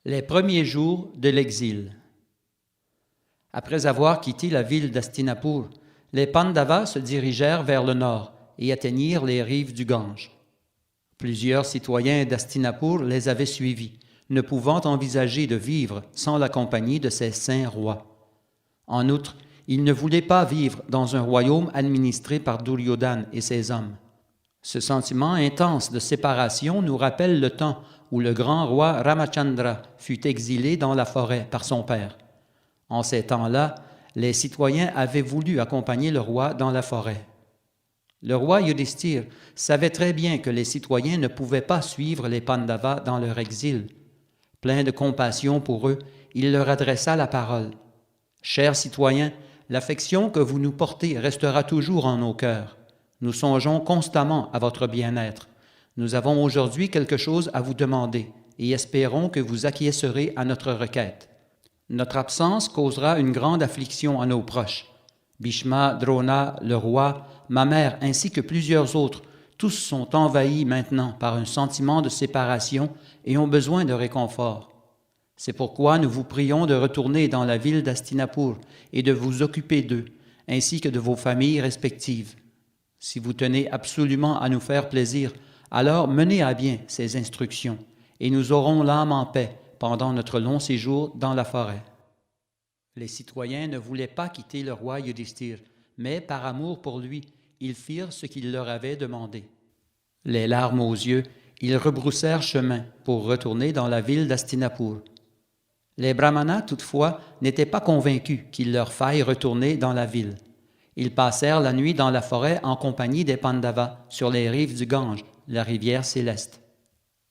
Les premiers jours de l'exil. Après avoir quitté la ville d'Hastinapur, les Pandavas se dirigèrent vers le nord et atteignirent les rives du Gange. Plusieurs citoyens d'Hastinapur les avaient suivis, ne pouvant envisager de vivre sans la compagnie de ces saints rois. En outre, ils ne voulaient pas vivre dans un royaume administré par Duryodhana et ses hommes. Ce sentiment intense de séparation nous rappelle le temps où le grand roi Ramachandra fut exilé dans la forêt par son père. En ces temps-là, les citoyens avaient voulu accompagner le roi dans la forêt. Le roi Yudhishthir savait très bien que les citoyens ne pouvaient pas suivre les Pandavas dans leur exil. Plein de compassion pour eux, il leur adressa la parole. « Chers citoyens, l'affection que vous nous portez restera toujours en nos cœurs. Nous songeons constamment à votre bien-être. Nous avons aujourd'hui quelque chose à vous demander et espérons que vous acquiescerez à notre requête. Notre absence causera une grande affliction à nos proches. Bhishma, Drona, le roi, ma mère ainsi que plusieurs autres, tous sont envahis maintenant par un sentiment de séparation et ont besoin de réconfort. C'est pourquoi nous vous prions de retourner dans la ville d'Hastinapur et de vous occuper d'eux, ainsi que de vos familles respectives. Si vous tenez absolument à nous faire plaisir, alors menez à bien ces instructions, et nous aurons l'âme en paix pendant notre long séjour dans la forêt. » Les citoyens ne voulaient pas quitter le roi Yudhishthir, mais par amour pour lui, ils firent ce qu'il leur avait demandé. Les larmes aux yeux, ils rebroussèrent chemin pour retourner dans la ville d'Hastinapur. Les brahmanas, toutefois, n'étaient pas convaincus qu'il leur faille retourner dans la ville. Ils passèrent la nuit dans la forêt en compagnie des Pandavas, sur les rives du Gange, la rivière céleste.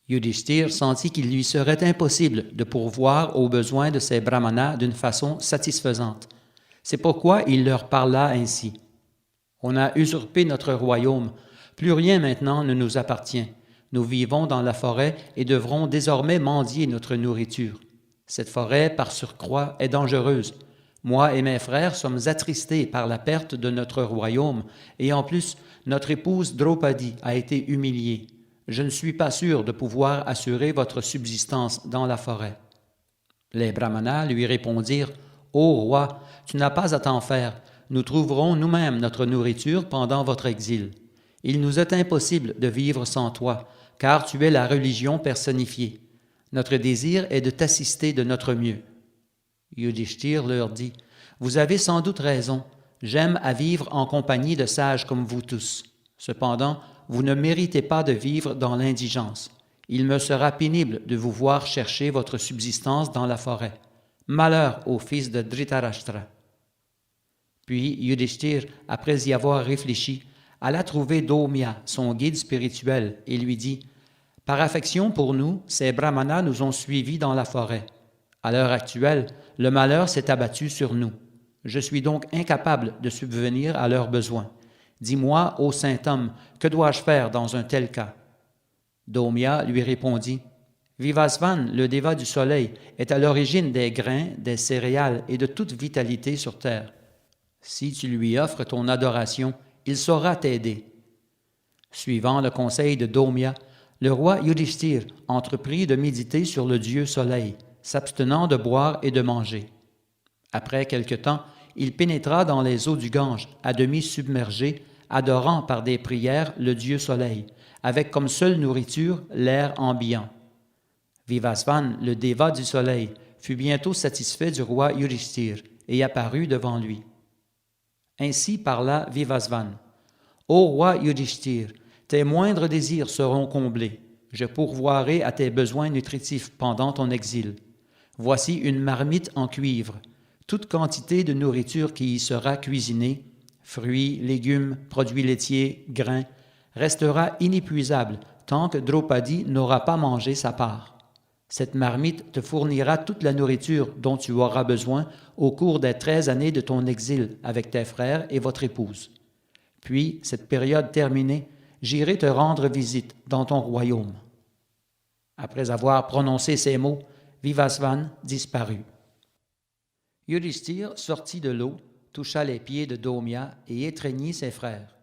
Yudhishthir sentit qu'il lui serait impossible de pourvoir aux besoins de ces brahmanas d'une façon satisfaisante. C'est pourquoi il leur parla ainsi. « On a usurpé notre royaume, plus rien maintenant ne nous appartient. Nous vivons dans la forêt et devrons désormais mendier notre nourriture. Cette forêt, par surcroît, est dangereuse. Moi et mes frères sommes attristés par la perte de notre royaume, et en plus, notre épouse Draupadi a été humiliée. Je ne suis pas sûr de pouvoir assurer votre subsistance dans la forêt. » Les brahmanas lui répondirent, « Ô roi, tu n'as pas à t'en faire. Nous trouverons nous-mêmes notre nourriture pendant votre exil. Il nous est impossible de vivre sans toi, car tu es la religion personnifiée. Notre désir est de t'assister de notre mieux. » Yudhishthir leur dit, « Vous avez sans doute raison. J'aime à vivre en compagnie de sages comme vous tous. Cependant, vous ne méritez pas de vivre dans l'indigence. Il me sera pénible de vous voir chercher votre subsistance dans la forêt. Malheur au fils de Dhritarashtra. » Puis Yudhishthir, après y avoir réfléchi, alla trouver Dhaumya, son guide spirituel, et lui dit, « Par affection pour nous, ces brahmanas nous ont suivis dans la forêt. À l'heure actuelle, le malheur s'est abattu sur nous. Je suis donc incapable de subvenir à leurs besoins. Dis-moi, ô saint homme, que dois-je faire dans un tel cas? » Dhaumya lui répondit, « Vivasvan, le déva du soleil, est à l'origine des grains, des céréales et de toute vitalité sur terre. Si tu lui offres ton adoration, il saura t'aider. » Suivant le conseil de Dhaumya, le roi Yudhishthir entreprit de méditer sur le dieu soleil, s'abstenant de boire et de manger. Après quelque temps, il pénétra dans les eaux du Gange, à demi submergé, adorant par des prières le dieu soleil, avec comme seule nourriture l'air ambiant. Vivasvan, le déva du soleil, fut bientôt satisfait du roi Yudhishthir et apparut devant lui. Ainsi parla Vivasvan. « Ô roi Yudhishthir, tes moindres désirs seront comblés. Je pourvoirai à tes besoins nutritifs pendant ton exil. Voici une marmite en cuivre, toute quantité de nourriture qui y sera cuisinée, fruits, légumes, produits laitiers, grains, restera inépuisable tant que Draupadi n'aura pas mangé sa part. Cette marmite te fournira toute la nourriture dont tu auras besoin au cours des 13 années de ton exil avec tes frères et votre épouse. Puis, cette période terminée, j'irai te rendre visite dans ton royaume. » Après avoir prononcé ces mots, Vivasvan disparut. Yudhishthir sortit de l'eau, toucha les pieds de Dhaumya et étreignit ses frères.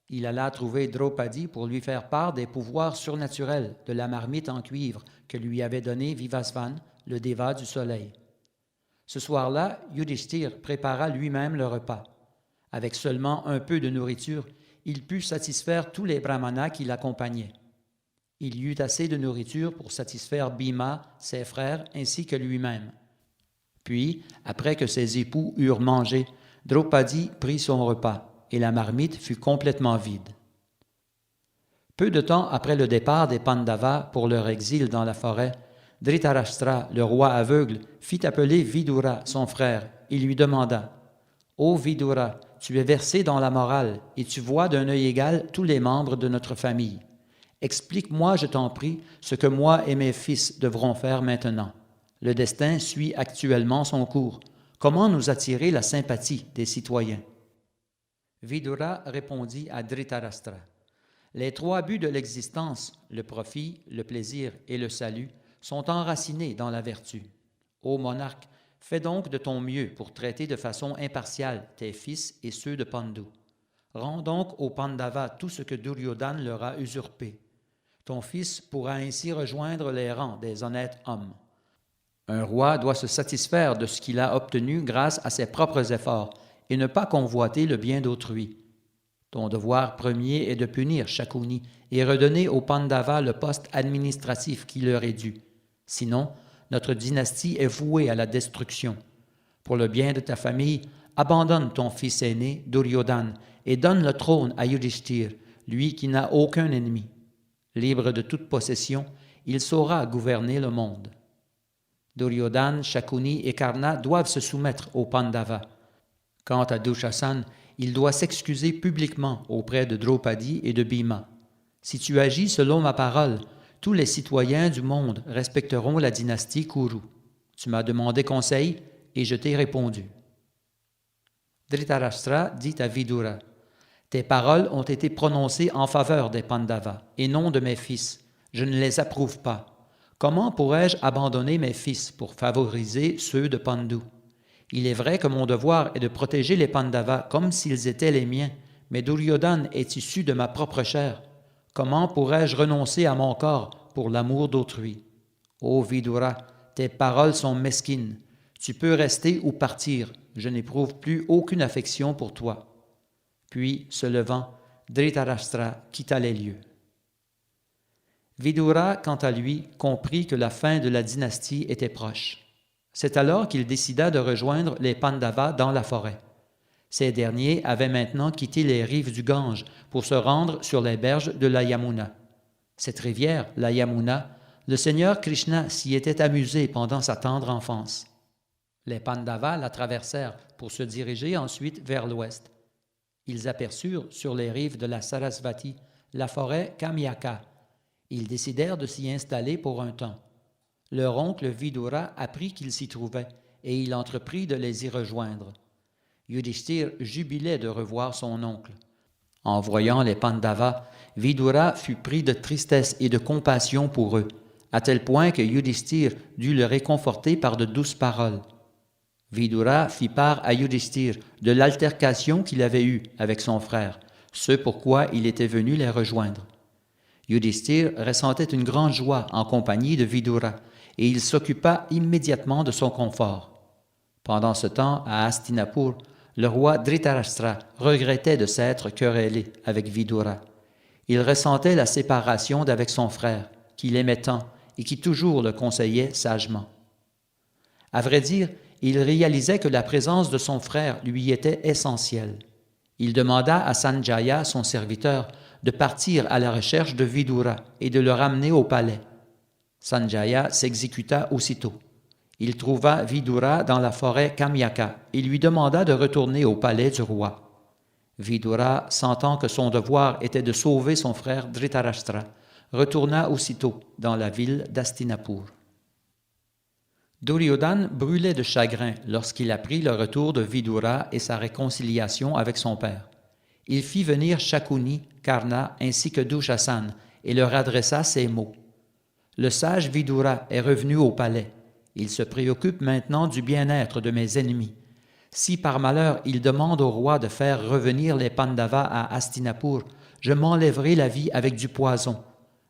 Il alla trouver Draupadi pour lui faire part des pouvoirs surnaturels de la marmite en cuivre que lui avait donné Vivasvan, le déva du soleil. Ce soir-là, Yudhishthir prépara lui-même le repas. Avec seulement un peu de nourriture, il put satisfaire tous les brahmanas qui l'accompagnaient. Il y eut assez de nourriture pour satisfaire Bhima, ses frères, ainsi que lui-même. Puis, après que ses époux eurent mangé, Draupadi prit son repas, et la marmite fut complètement vide. Peu de temps après le départ des Pandavas pour leur exil dans la forêt, Dhritarashtra, le roi aveugle, fit appeler Vidura, son frère, et lui demanda « Ô Vidura, tu es versé dans la morale, et tu vois d'un œil égal tous les membres de notre famille. Explique-moi, je t'en prie, ce que moi et mes fils devrons faire maintenant. Le destin suit actuellement son cours. Comment nous attirer la sympathie des citoyens ?» Vidura répondit à Dhritarashtra. Les trois buts de l'existence, le profit, le plaisir et le salut, sont enracinés dans la vertu. Ô monarque, fais donc de ton mieux pour traiter de façon impartiale tes fils et ceux de Pandu. Rends donc aux Pandavas tout ce que Duryodhana leur a usurpé. Ton fils pourra ainsi rejoindre les rangs des honnêtes hommes. Un roi doit se satisfaire de ce qu'il a obtenu grâce à ses propres efforts et ne pas convoiter le bien d'autrui. Ton devoir premier est de punir Shakuni et redonner aux Pandavas le poste administratif qui leur est dû. Sinon, notre dynastie est vouée à la destruction. Pour le bien de ta famille, abandonne ton fils aîné, Duryodhana, et donne le trône à Yudhishthir, lui qui n'a aucun ennemi. Libre de toute possession, il saura gouverner le monde. Duryodhana, Shakuni et Karna doivent se soumettre aux Pandavas. Quant à Dushasana, il doit s'excuser publiquement auprès de Draupadi et de Bhima. Si tu agis selon ma parole, tous les citoyens du monde respecteront la dynastie Kuru. Tu m'as demandé conseil et je t'ai répondu. Dhritarashtra dit à Vidura, « Tes paroles ont été prononcées en faveur des Pandavas et non de mes fils. Je ne les approuve pas. Comment pourrais-je abandonner mes fils pour favoriser ceux de Pandu? Il est vrai que mon devoir est de protéger les Pandavas comme s'ils étaient les miens, mais Duryodhana est issu de ma propre chair. Comment pourrais-je renoncer à mon corps pour l'amour d'autrui? Ô Vidura, tes paroles sont mesquines. Tu peux rester ou partir. Je n'éprouve plus aucune affection pour toi. » Puis, se levant, Dhritarashtra quitta les lieux. Vidura, quant à lui, comprit que la fin de la dynastie était proche. C'est alors qu'il décida de rejoindre les Pandavas dans la forêt. Ces derniers avaient maintenant quitté les rives du Gange pour se rendre sur les berges de la Yamuna. Cette rivière, la Yamuna, le Seigneur Krishna s'y était amusé pendant sa tendre enfance. Les Pandavas la traversèrent pour se diriger ensuite vers l'ouest. Ils aperçurent sur les rives de la Sarasvati la forêt Kamyaka. Ils décidèrent de s'y installer pour un temps. Leur oncle Vidura apprit qu'ils s'y trouvaient et il entreprit de les y rejoindre. Yudhishthir jubilait de revoir son oncle. En voyant les Pandavas, Vidura fut pris de tristesse et de compassion pour eux, à tel point que Yudhishthir dut le réconforter par de douces paroles. Vidura fit part à Yudhishthir de l'altercation qu'il avait eue avec son frère, ce pourquoi il était venu les rejoindre. Yudhishthir ressentait une grande joie en compagnie de Vidura, et il s'occupa immédiatement de son confort. Pendant ce temps, à Hastinapur, le roi Dhritarashtra regrettait de s'être querellé avec Vidura. Il ressentait la séparation d'avec son frère, qu'il aimait tant et qui toujours le conseillait sagement. À vrai dire, il réalisait que la présence de son frère lui était essentielle. Il demanda à Sanjaya, son serviteur, de partir à la recherche de Vidura et de le ramener au palais. Sanjaya s'exécuta aussitôt. Il trouva Vidura dans la forêt Kamyaka et lui demanda de retourner au palais du roi. Vidura, sentant que son devoir était de sauver son frère Dhritarashtra, retourna aussitôt dans la ville d'Hastinapur. Duryodhana brûlait de chagrin lorsqu'il apprit le retour de Vidura et sa réconciliation avec son père. Il fit venir Shakuni, Karna ainsi que Dushasana et leur adressa ces mots. « Le sage Vidura est revenu au palais. Il se préoccupe maintenant du bien-être de mes ennemis. Si par malheur il demande au roi de faire revenir les Pandavas à Hastinapur, je m'enlèverai la vie avec du poison.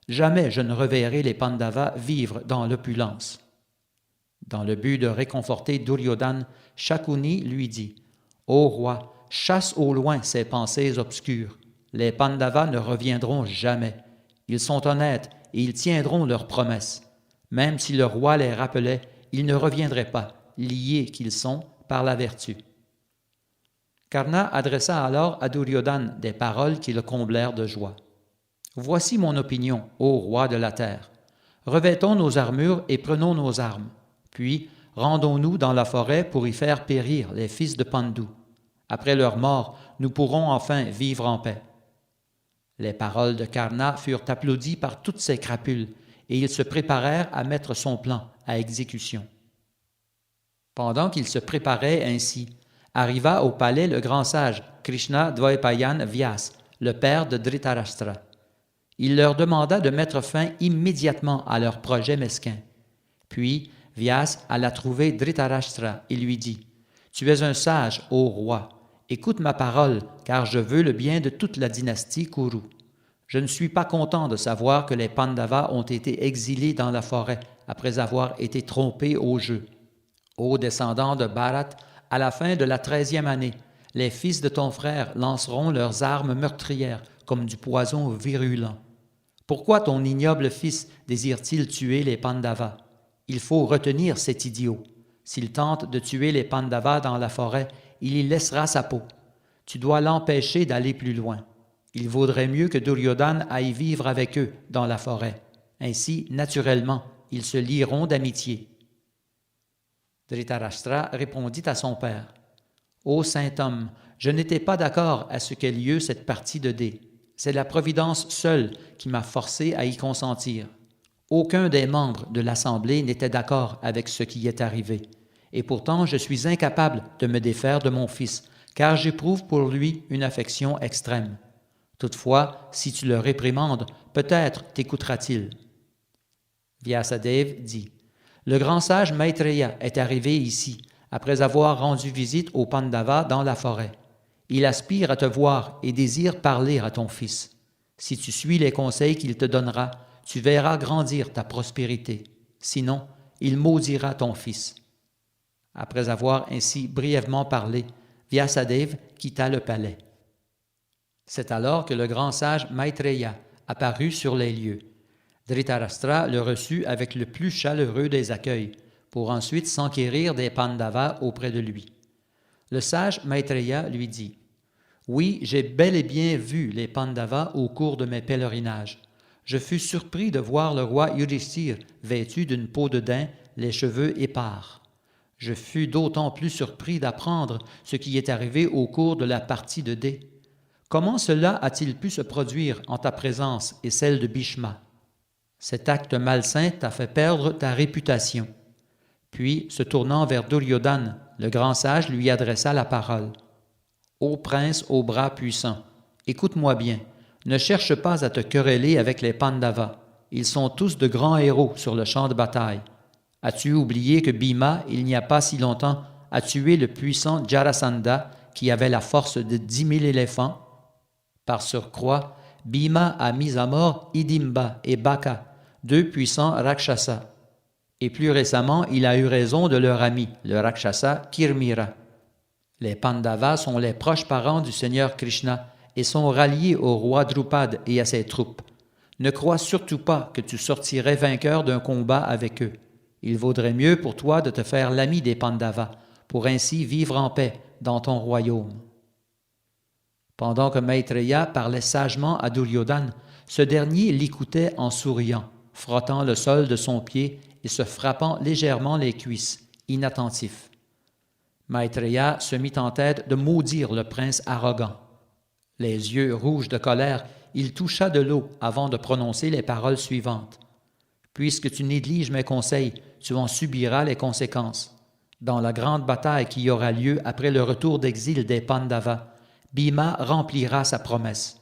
Jamais je ne reverrai les Pandavas vivre dans l'opulence. » Dans le but de réconforter Duryodhana, Shakuni lui dit « Ô roi, chasse au loin ces pensées obscures. Les Pandavas ne reviendront jamais. Ils sont honnêtes et ils tiendront leurs promesses. Même si le roi les rappelait, ils ne reviendraient pas, liés qu'ils sont par la vertu. » Karna adressa alors à Duryodhana des paroles qui le comblèrent de joie. « Voici mon opinion, ô roi de la terre. Revêtons nos armures et prenons nos armes. Puis, rendons-nous dans la forêt pour y faire périr les fils de Pandu. Après leur mort, nous pourrons enfin vivre en paix. » Les paroles de Karna furent applaudies par toutes ses crapules, et ils se préparèrent à mettre son plan à exécution. Pendant qu'ils se préparaient ainsi, arriva au palais le grand sage Krishna Dvaipayan Vyas, le père de Dhritarashtra. Il leur demanda de mettre fin immédiatement à leur projet mesquin. Puis Vyas alla trouver Dhritarashtra et lui dit « Tu es un sage, ô roi. Écoute ma parole, car je veux le bien de toute la dynastie Kuru. Je ne suis pas content de savoir que les Pandavas ont été exilés dans la forêt après avoir été trompés au jeu. Ô descendants de Bharat, à la fin de la 13e année, les fils de ton frère lanceront leurs armes meurtrières comme du poison virulent. Pourquoi ton ignoble fils désire-t-il tuer les Pandavas? Il faut retenir cet idiot. S'il tente de tuer les Pandavas dans la forêt, il y laissera sa peau. Tu dois l'empêcher d'aller plus loin. Il vaudrait mieux que Duryodhana aille vivre avec eux dans la forêt. Ainsi, naturellement, ils se lieront d'amitié. » Dhritarashtra répondit à son père. « Ô saint homme, je n'étais pas d'accord à ce qu'ait lieu cette partie de dés. C'est la Providence seule qui m'a forcé à y consentir. Aucun des membres de l'Assemblée n'était d'accord avec ce qui est arrivé. Et pourtant, je suis incapable de me défaire de mon fils, car j'éprouve pour lui une affection extrême. Toutefois, si tu le réprimandes, peut-être t'écoutera-t-il. » Vyasadeva dit « Le grand sage Maitreya est arrivé ici, après avoir rendu visite aux Pandavas dans la forêt. Il aspire à te voir et désire parler à ton fils. Si tu suis les conseils qu'il te donnera, tu verras grandir ta prospérité. Sinon, il maudira ton fils. » Après avoir ainsi brièvement parlé, Vyasadeva quitta le palais. C'est alors que le grand sage Maitreya apparut sur les lieux. Dhritarashtra le reçut avec le plus chaleureux des accueils, pour ensuite s'enquérir des Pandavas auprès de lui. Le sage Maitreya lui dit « Oui, j'ai bel et bien vu les Pandavas au cours de mes pèlerinages. Je fus surpris de voir le roi Yudhishthira vêtu d'une peau de daim, les cheveux épars. Je fus d'autant plus surpris d'apprendre ce qui est arrivé au cours de la partie de dés. Comment cela a-t-il pu se produire en ta présence et celle de Bhishma? Cet acte malsain t'a fait perdre ta réputation. » Puis, se tournant vers Duryodhana, le grand sage lui adressa la parole. « Ô prince aux bras puissants, écoute-moi bien, ne cherche pas à te quereller avec les Pandavas. Ils sont tous de grands héros sur le champ de bataille. As-tu oublié que Bhima, il n'y a pas si longtemps, a tué le puissant Jarasandha qui avait la force de 10 000 éléphants? Par surcroît, Bhima a mis à mort Hidimba et Baka, deux puissants Rakshasas. Et plus récemment, il a eu raison de leur ami, le Rakshasa Kirmira. Les Pandavas sont les proches parents du Seigneur Krishna et sont ralliés au roi Drupada et à ses troupes. Ne crois surtout pas que tu sortirais vainqueur d'un combat avec eux. Il vaudrait mieux pour toi de te faire l'ami des Pandavas, pour ainsi vivre en paix dans ton royaume. » Pendant que Maitreya parlait sagement à Duryodhana, ce dernier l'écoutait en souriant, frottant le sol de son pied et se frappant légèrement les cuisses, inattentif. Maitreya se mit en tête de maudire le prince arrogant. Les yeux rouges de colère, il toucha de l'eau avant de prononcer les paroles suivantes. « Puisque tu négliges mes conseils, tu en subiras les conséquences. Dans la grande bataille qui aura lieu après le retour d'exil des Pandavas, Bhima remplira sa promesse.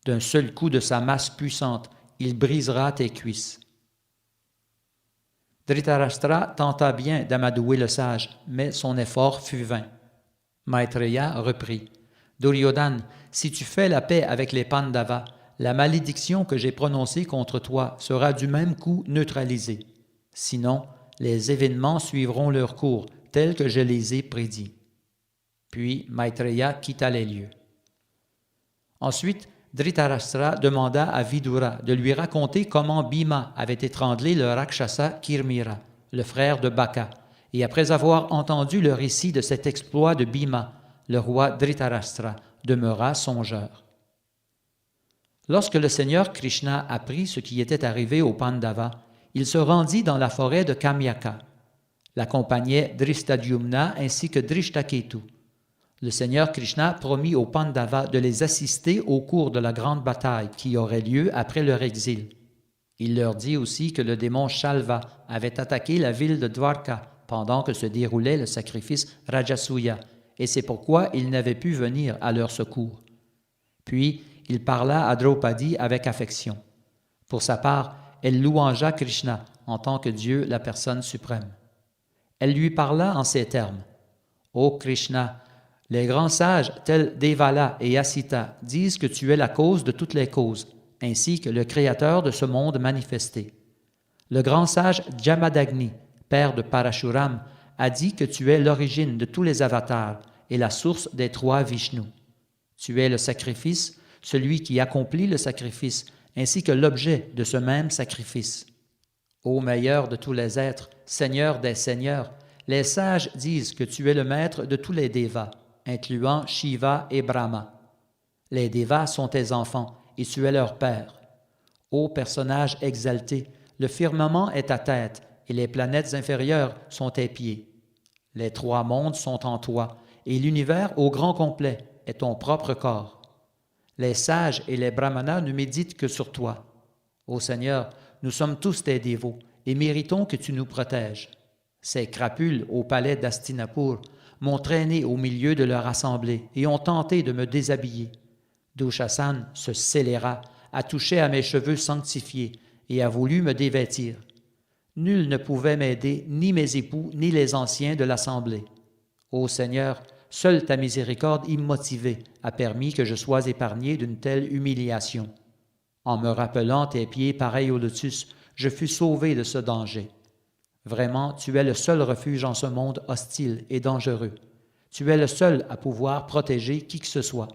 D'un seul coup de sa masse puissante, il brisera tes cuisses. » Dhritarashtra tenta bien d'amadouer le sage, mais son effort fut vain. Maitreya reprit. « Duryodhana, si tu fais la paix avec les Pandavas, la malédiction que j'ai prononcée contre toi sera du même coup neutralisée. Sinon, les événements suivront leur cours, tels que je les ai prédits. » Puis Maitreya quitta les lieux. Ensuite, Dhritarashtra demanda à Vidura de lui raconter comment Bhima avait étranglé le Rakshasa Kirmira, le frère de Baka, et après avoir entendu le récit de cet exploit de Bhima, le roi Dhritarashtra demeura songeur. Lorsque le Seigneur Krishna apprit ce qui était arrivé aux Pandavas, il se rendit dans la forêt de Kamyaka. L'accompagnaient Drishtadyumna ainsi que Drishtaketu. Le Seigneur Krishna promit aux Pandavas de les assister au cours de la grande bataille qui aurait lieu après leur exil. Il leur dit aussi que le démon Shalva avait attaqué la ville de Dwarka pendant que se déroulait le sacrifice Rajasuya, et c'est pourquoi il n'avait pu venir à leur secours. Puis, il parla à Draupadi avec affection. Pour sa part, elle louangea Krishna en tant que Dieu, la personne suprême. Elle lui parla en ces termes. « Ô Krishna, les grands sages tels Devala et Asita disent que tu es la cause de toutes les causes, ainsi que le créateur de ce monde manifesté. Le grand sage Jamadagni, père de Parashuram, a dit que tu es l'origine de tous les avatars et la source des trois Vishnus. Tu es le sacrifice, celui qui accomplit le sacrifice, ainsi que l'objet de ce même sacrifice. Ô meilleur de tous les êtres, Seigneur des seigneurs, les sages disent que tu es le maître de tous les Devas, incluant Shiva et Brahma. Les Devas sont tes enfants, et tu es leur père. Ô personnage exalté, le firmament est ta tête, et les planètes inférieures sont tes pieds. Les trois mondes sont en toi, et l'univers au grand complet est ton propre corps. Les sages et les brahmanas ne méditent que sur toi. Ô Seigneur, nous sommes tous tes dévots, et méritons que tu nous protèges. Ces crapules au palais d'Hastinapur m'ont traîné au milieu de leur assemblée et ont tenté de me déshabiller. Dushasana se scéléra, a touché à mes cheveux sanctifiés et a voulu me dévêtir. Nul ne pouvait m'aider, ni mes époux, ni les anciens de l'assemblée. Ô Seigneur, seule ta miséricorde immotivée a permis que je sois épargné d'une telle humiliation. En me rappelant tes pieds pareils au lotus, je fus sauvé de ce danger. Vraiment, tu es le seul refuge en ce monde hostile et dangereux. Tu es le seul à pouvoir protéger qui que ce soit.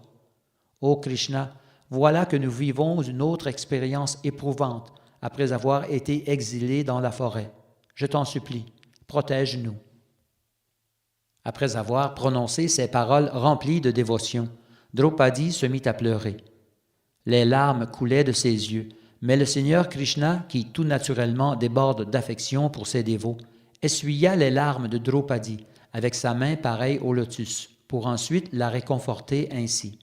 Ô Krishna, voilà que nous vivons une autre expérience éprouvante après avoir été exilés dans la forêt. Je t'en supplie, protège-nous. » Après avoir prononcé ces paroles remplies de dévotion, Draupadi se mit à pleurer. Les larmes coulaient de ses yeux, mais le Seigneur Krishna, qui tout naturellement déborde d'affection pour ses dévots, essuya les larmes de Draupadi avec sa main pareille au lotus, pour ensuite la réconforter ainsi.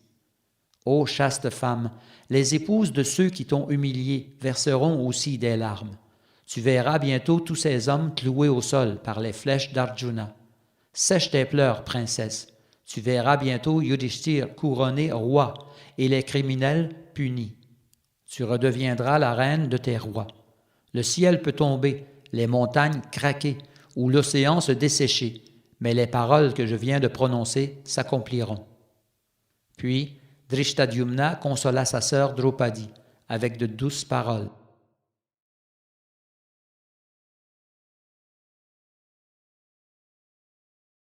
Ô chaste femme, les épouses de ceux qui t'ont humilié verseront aussi des larmes. Tu verras bientôt tous ces hommes cloués au sol par les flèches d'Arjuna. Sèche tes pleurs, princesse. Tu verras bientôt Yudhishthir couronné roi et les criminels punis. Tu redeviendras la reine de tes rois. Le ciel peut tomber, les montagnes craquer ou l'océan se dessécher, mais les paroles que je viens de prononcer s'accompliront. » Puis, Drishtadyumna consola sa sœur Draupadi avec de douces paroles.